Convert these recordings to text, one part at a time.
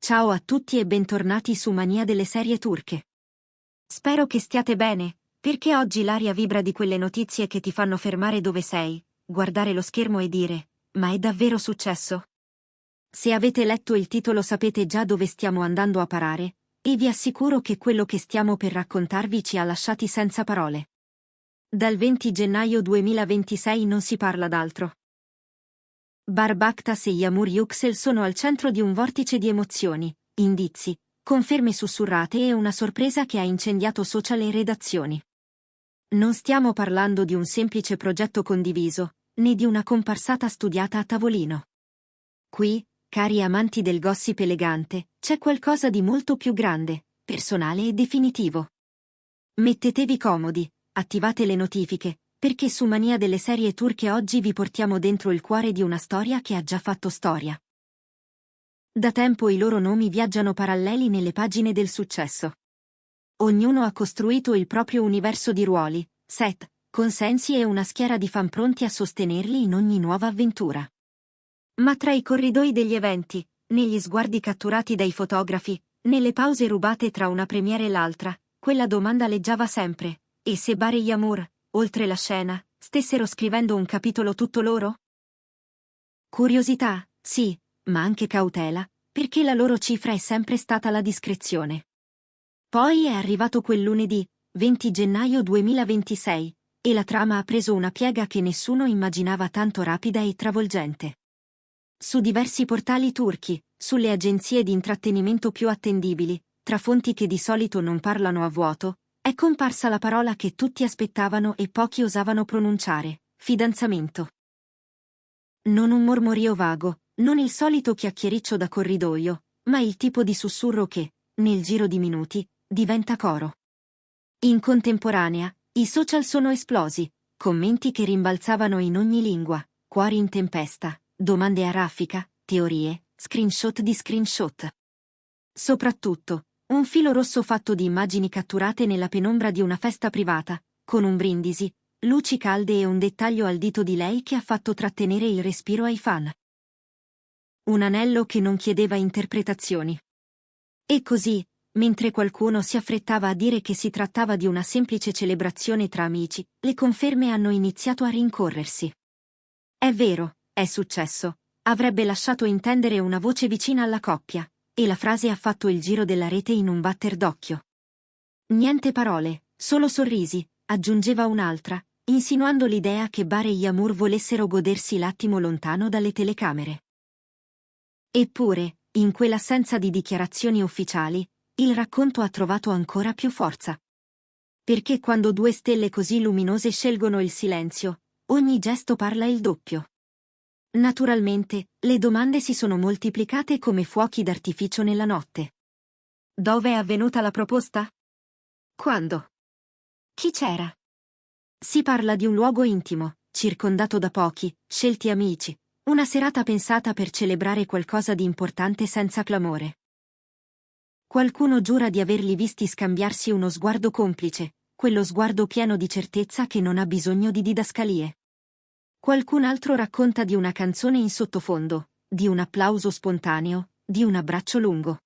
Ciao a tutti e bentornati su Mania delle serie turche. Spero che stiate bene, perché oggi l'aria vibra di quelle notizie che ti fanno fermare dove sei, guardare lo schermo e dire: ma è davvero successo? Se avete letto il titolo sapete già dove stiamo andando a parare, e vi assicuro che quello che stiamo per raccontarvi ci ha lasciati senza parole. Dal 20 gennaio 2026 non si parla d'altro. Barbaktas e Yağmur Yüksel sono al centro di un vortice di emozioni, indizi, conferme sussurrate e una sorpresa che ha incendiato social e redazioni. Non stiamo parlando di un semplice progetto condiviso, né di una comparsata studiata a tavolino. Qui, cari amanti del gossip elegante, c'è qualcosa di molto più grande, personale e definitivo. Mettetevi comodi, attivate le notifiche, perché su Mania delle serie turche oggi vi portiamo dentro il cuore di una storia che ha già fatto storia. Da tempo i loro nomi viaggiano paralleli nelle pagine del successo. Ognuno ha costruito il proprio universo di ruoli, set, consensi e una schiera di fan pronti a sostenerli in ogni nuova avventura. Ma tra i corridoi degli eventi, negli sguardi catturati dai fotografi, nelle pause rubate tra una premiere e l'altra, quella domanda leggiava sempre: e se Bare e Yağmur, oltre la scena, stessero scrivendo un capitolo tutto loro? Curiosità, sì, ma anche cautela, perché la loro cifra è sempre stata la discrezione. Poi è arrivato quel lunedì, 20 gennaio 2026, e la trama ha preso una piega che nessuno immaginava tanto rapida e travolgente. Su diversi portali turchi, sulle agenzie di intrattenimento più attendibili, tra fonti che di solito non parlano a vuoto, è comparsa la parola che tutti aspettavano e pochi osavano pronunciare: fidanzamento. Non un mormorio vago, non il solito chiacchiericcio da corridoio, ma il tipo di sussurro che, nel giro di minuti, diventa coro. In contemporanea, i social sono esplosi, commenti che rimbalzavano in ogni lingua, cuori in tempesta, domande a raffica, teorie, screenshot di screenshot. Soprattutto, un filo rosso fatto di immagini catturate nella penombra di una festa privata, con un brindisi, luci calde e un dettaglio al dito di lei che ha fatto trattenere il respiro ai fan. Un anello che non chiedeva interpretazioni. E così, mentre qualcuno si affrettava a dire che si trattava di una semplice celebrazione tra amici, le conferme hanno iniziato a rincorrersi. È vero, è successo, avrebbe lasciato intendere una voce vicina alla coppia, e la frase ha fatto il giro della rete in un batter d'occhio. Niente parole, solo sorrisi, aggiungeva un'altra, insinuando l'idea che Bare e Yağmur volessero godersi l'attimo lontano dalle telecamere. Eppure, in quell'assenza di dichiarazioni ufficiali, il racconto ha trovato ancora più forza. Perché quando due stelle così luminose scelgono il silenzio, ogni gesto parla il doppio. Naturalmente, le domande si sono moltiplicate come fuochi d'artificio nella notte. Dove è avvenuta la proposta? Quando? Chi c'era? Si parla di un luogo intimo, circondato da pochi, scelti amici, una serata pensata per celebrare qualcosa di importante senza clamore. Qualcuno giura di averli visti scambiarsi uno sguardo complice, quello sguardo pieno di certezza che non ha bisogno di didascalie. Qualcun altro racconta di una canzone in sottofondo, di un applauso spontaneo, di un abbraccio lungo.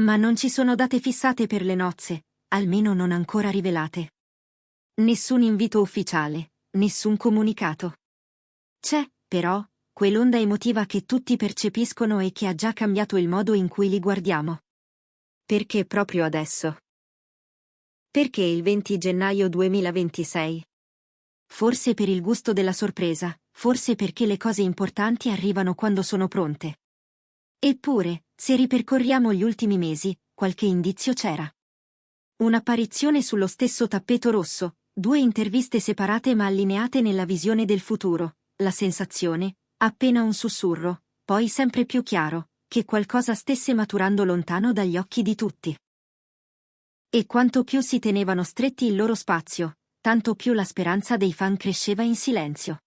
Ma non ci sono date fissate per le nozze, almeno non ancora rivelate. Nessun invito ufficiale, nessun comunicato. C'è, però, quell'onda emotiva che tutti percepiscono e che ha già cambiato il modo in cui li guardiamo. Perché proprio adesso? Perché il 20 gennaio 2026? Forse per il gusto della sorpresa, forse perché le cose importanti arrivano quando sono pronte. Eppure, se ripercorriamo gli ultimi mesi, qualche indizio c'era. Un'apparizione sullo stesso tappeto rosso, due interviste separate ma allineate nella visione del futuro, la sensazione, appena un sussurro, poi sempre più chiaro, che qualcosa stesse maturando lontano dagli occhi di tutti. E quanto più si tenevano stretti il loro spazio, tanto più la speranza dei fan cresceva in silenzio.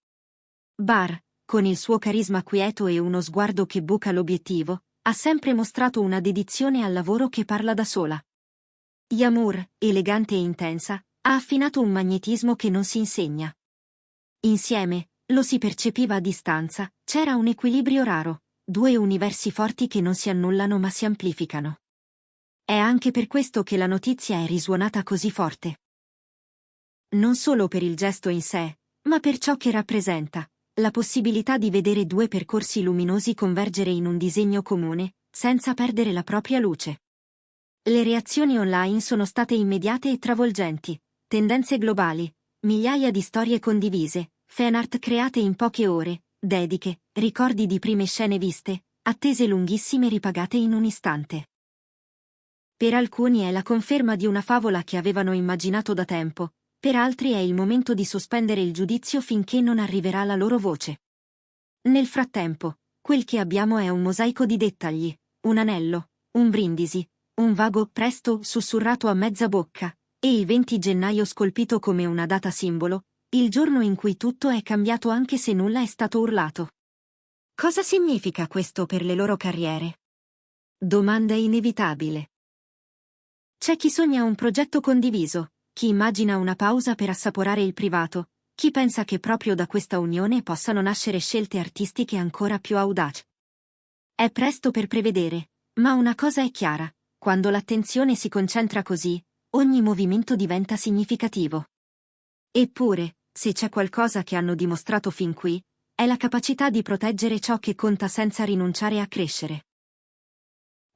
Bar, con il suo carisma quieto e uno sguardo che buca l'obiettivo, ha sempre mostrato una dedizione al lavoro che parla da sola. Yağmur, elegante e intensa, ha affinato un magnetismo che non si insegna. Insieme, lo si percepiva a distanza, c'era un equilibrio raro, due universi forti che non si annullano ma si amplificano. È anche per questo che la notizia è risuonata così forte. Non solo per il gesto in sé, ma per ciò che rappresenta, la possibilità di vedere due percorsi luminosi convergere in un disegno comune, senza perdere la propria luce. Le reazioni online sono state immediate e travolgenti, tendenze globali, migliaia di storie condivise, fanart create in poche ore, dediche, ricordi di prime scene viste, attese lunghissime ripagate in un istante. Per alcuni è la conferma di una favola che avevano immaginato da tempo, per altri è il momento di sospendere il giudizio finché non arriverà la loro voce. Nel frattempo, quel che abbiamo è un mosaico di dettagli, un anello, un brindisi, un vago presto sussurrato a mezza bocca, e il 20 gennaio scolpito come una data simbolo, il giorno in cui tutto è cambiato anche se nulla è stato urlato. Cosa significa questo per le loro carriere? Domanda inevitabile. C'è chi sogna un progetto condiviso, chi immagina una pausa per assaporare il privato, chi pensa che proprio da questa unione possano nascere scelte artistiche ancora più audaci. È presto per prevedere, ma una cosa è chiara, quando l'attenzione si concentra così, ogni movimento diventa significativo. Eppure, se c'è qualcosa che hanno dimostrato fin qui, è la capacità di proteggere ciò che conta senza rinunciare a crescere.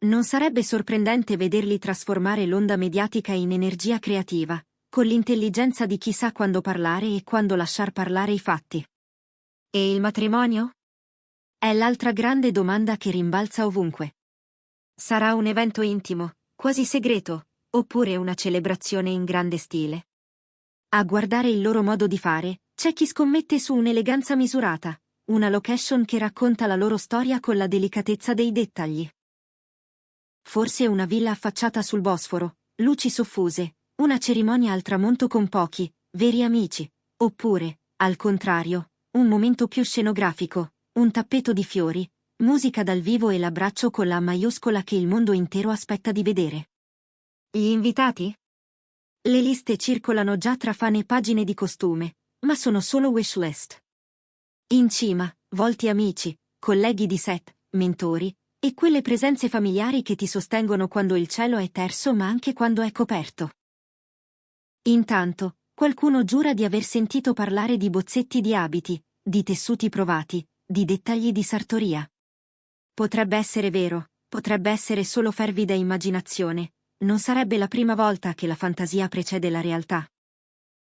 Non sarebbe sorprendente vederli trasformare l'onda mediatica in energia creativa, con l'intelligenza di chi sa quando parlare e quando lasciar parlare i fatti. E il matrimonio? È l'altra grande domanda che rimbalza ovunque. Sarà un evento intimo, quasi segreto, oppure una celebrazione in grande stile? A guardare il loro modo di fare, c'è chi scommette su un'eleganza misurata, una location che racconta la loro storia con la delicatezza dei dettagli. Forse una villa affacciata sul Bosforo, luci soffuse, una cerimonia al tramonto con pochi, veri amici, oppure, al contrario, un momento più scenografico, un tappeto di fiori, musica dal vivo e l'abbraccio con la A maiuscola che il mondo intero aspetta di vedere. Gli invitati? Le liste circolano già tra fan e pagine di costume, ma sono solo wishlist. In cima, volti amici, colleghi di set, mentori, e quelle presenze familiari che ti sostengono quando il cielo è terso ma anche quando è coperto. Intanto, qualcuno giura di aver sentito parlare di bozzetti di abiti, di tessuti provati, di dettagli di sartoria. Potrebbe essere vero, potrebbe essere solo fervida immaginazione, non sarebbe la prima volta che la fantasia precede la realtà.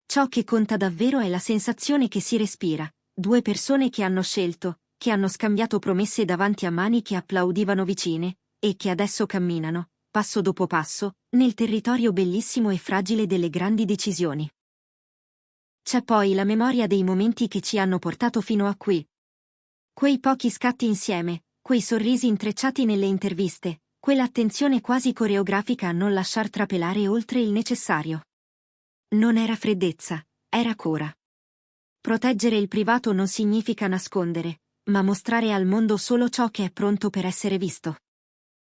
Ciò che conta davvero è la sensazione che si respira, due persone che hanno scelto, che hanno scambiato promesse davanti a mani che applaudivano vicine, e che adesso camminano, passo dopo passo, nel territorio bellissimo e fragile delle grandi decisioni. C'è poi la memoria dei momenti che ci hanno portato fino a qui. Quei pochi scatti insieme, quei sorrisi intrecciati nelle interviste, quell'attenzione quasi coreografica a non lasciar trapelare oltre il necessario. Non era freddezza, era cura. Proteggere il privato non significa nascondere, ma mostrare al mondo solo ciò che è pronto per essere visto.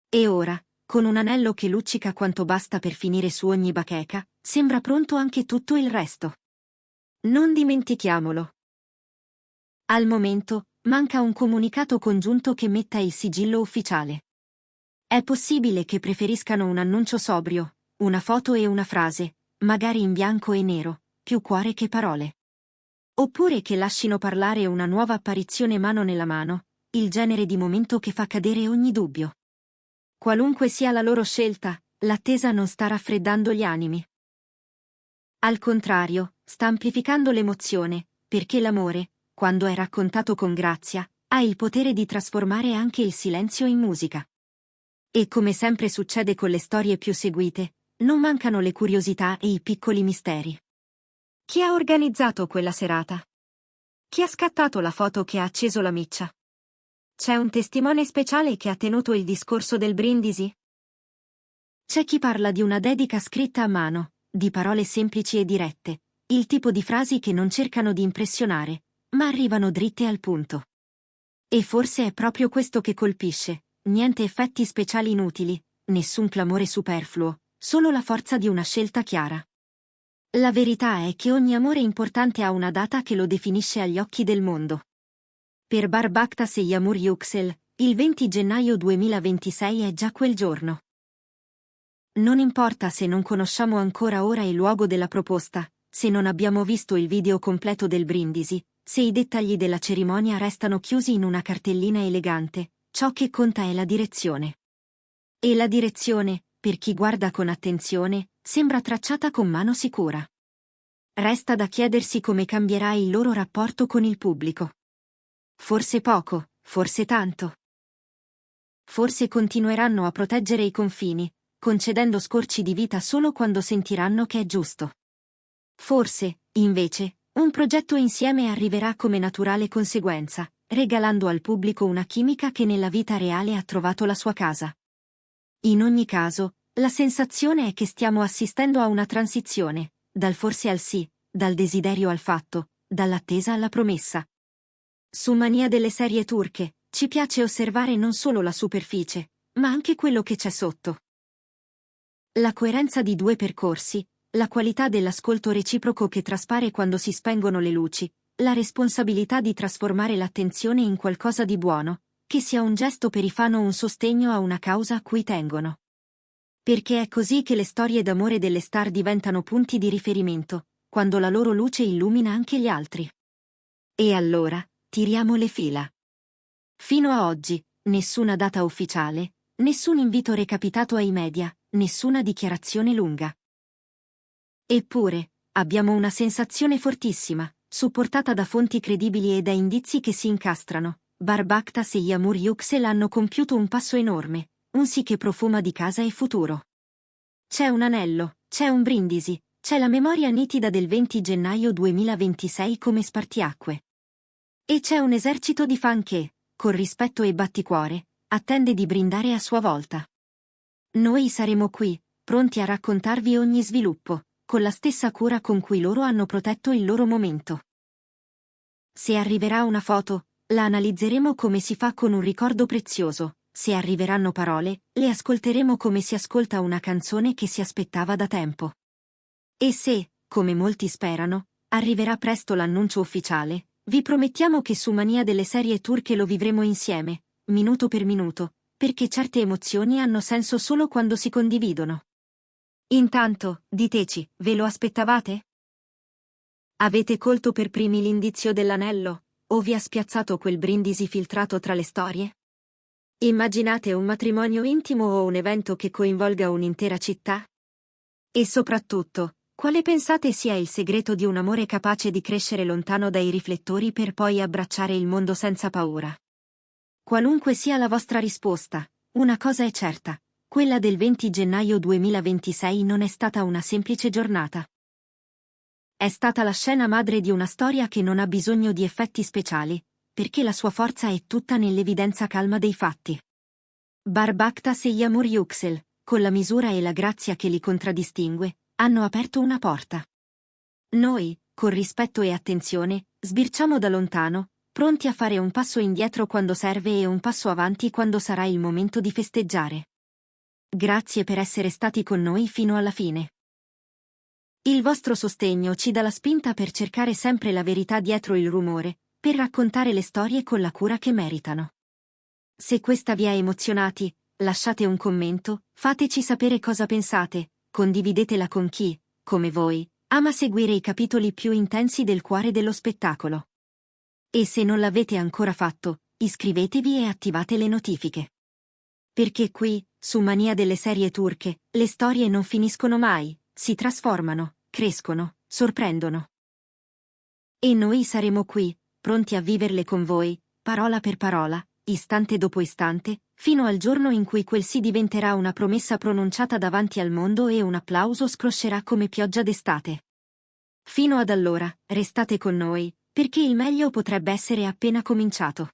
E ora, con un anello che luccica quanto basta per finire su ogni bacheca, sembra pronto anche tutto il resto. Non dimentichiamolo. Al momento, manca un comunicato congiunto che metta il sigillo ufficiale. È possibile che preferiscano un annuncio sobrio, una foto e una frase, magari in bianco e nero, più cuore che parole. Oppure che lascino parlare una nuova apparizione mano nella mano, il genere di momento che fa cadere ogni dubbio. Qualunque sia la loro scelta, l'attesa non sta raffreddando gli animi. Al contrario, sta amplificando l'emozione, perché l'amore, quando è raccontato con grazia, ha il potere di trasformare anche il silenzio in musica. E come sempre succede con le storie più seguite, non mancano le curiosità e i piccoli misteri. Chi ha organizzato quella serata? Chi ha scattato la foto che ha acceso la miccia? C'è un testimone speciale che ha tenuto il discorso del brindisi? C'è chi parla di una dedica scritta a mano, di parole semplici e dirette, il tipo di frasi che non cercano di impressionare, ma arrivano dritte al punto. E forse è proprio questo che colpisce, niente effetti speciali inutili, nessun clamore superfluo, solo la forza di una scelta chiara. La verità è che ogni amore importante ha una data che lo definisce agli occhi del mondo. Per Barbaktas e Yağmur Yüksel, Il 20 gennaio 2026 è già quel giorno. Non importa se non conosciamo ancora ora il luogo della proposta, se non abbiamo visto il video completo del brindisi, se i dettagli della cerimonia restano chiusi in una cartellina elegante, ciò che conta è la direzione. E la direzione, per chi guarda con attenzione, sembra tracciata con mano sicura. Resta da chiedersi come cambierà il loro rapporto con il pubblico. Forse poco, forse tanto. Forse continueranno a proteggere i confini, concedendo scorci di vita solo quando sentiranno che è giusto. Forse, invece, un progetto insieme arriverà come naturale conseguenza, regalando al pubblico una chimica che nella vita reale ha trovato la sua casa. In ogni caso, la sensazione è che stiamo assistendo a una transizione, dal forse al sì, dal desiderio al fatto, dall'attesa alla promessa. Su Mania delle serie turche, ci piace osservare non solo la superficie, ma anche quello che c'è sotto. La coerenza di due percorsi, la qualità dell'ascolto reciproco che traspare quando si spengono le luci, la responsabilità di trasformare l'attenzione in qualcosa di buono, che sia un gesto per i fan o un sostegno a una causa a cui tengono. Perché è così che le storie d'amore delle star diventano punti di riferimento, quando la loro luce illumina anche gli altri. E allora, tiriamo le fila. Fino a oggi, nessuna data ufficiale, nessun invito recapitato ai media, nessuna dichiarazione lunga. Eppure, abbiamo una sensazione fortissima, supportata da fonti credibili e da indizi che si incastrano. Barbaktas e Yağmur Yüksel hanno compiuto un passo enorme, un sì che profuma di casa e futuro. C'è un anello, c'è un brindisi, c'è la memoria nitida del 20 gennaio 2026 come spartiacque. E c'è un esercito di fan che, con rispetto e batticuore, attende di brindare a sua volta. Noi saremo qui, pronti a raccontarvi ogni sviluppo, con la stessa cura con cui loro hanno protetto il loro momento. Se arriverà una foto, la analizzeremo come si fa con un ricordo prezioso, se arriveranno parole, le ascolteremo come si ascolta una canzone che si aspettava da tempo. E se, come molti sperano, arriverà presto l'annuncio ufficiale, vi promettiamo che su Mania delle serie turche lo vivremo insieme, minuto per minuto, perché certe emozioni hanno senso solo quando si condividono. Intanto, diteci, ve lo aspettavate? Avete colto per primi l'indizio dell'anello, o vi ha spiazzato quel brindisi filtrato tra le storie? Immaginate un matrimonio intimo o un evento che coinvolga un'intera città? E soprattutto, quale pensate sia il segreto di un amore capace di crescere lontano dai riflettori per poi abbracciare il mondo senza paura? Qualunque sia la vostra risposta, una cosa è certa, quella del 20 gennaio 2026 non è stata una semplice giornata. È stata la scena madre di una storia che non ha bisogno di effetti speciali, perché la sua forza è tutta nell'evidenza calma dei fatti. Barbaktas e Yağmur Yüksel, con la misura e la grazia che li contraddistingue, hanno aperto una porta. Noi, con rispetto e attenzione, sbirciamo da lontano, pronti a fare un passo indietro quando serve e un passo avanti quando sarà il momento di festeggiare. Grazie per essere stati con noi fino alla fine. Il vostro sostegno ci dà la spinta per cercare sempre la verità dietro il rumore, per raccontare le storie con la cura che meritano. Se questa vi ha emozionati, lasciate un commento, fateci sapere cosa pensate, condividetela con chi, come voi, ama seguire i capitoli più intensi del cuore dello spettacolo. E se non l'avete ancora fatto, iscrivetevi e attivate le notifiche. Perché qui, su Mania delle serie turche, le storie non finiscono mai, si trasformano, crescono, sorprendono. E noi saremo qui, pronti a viverle con voi, parola per parola, istante dopo istante, fino al giorno in cui quel sì diventerà una promessa pronunciata davanti al mondo e un applauso scroscerà come pioggia d'estate. Fino ad allora, restate con noi, perché il meglio potrebbe essere appena cominciato.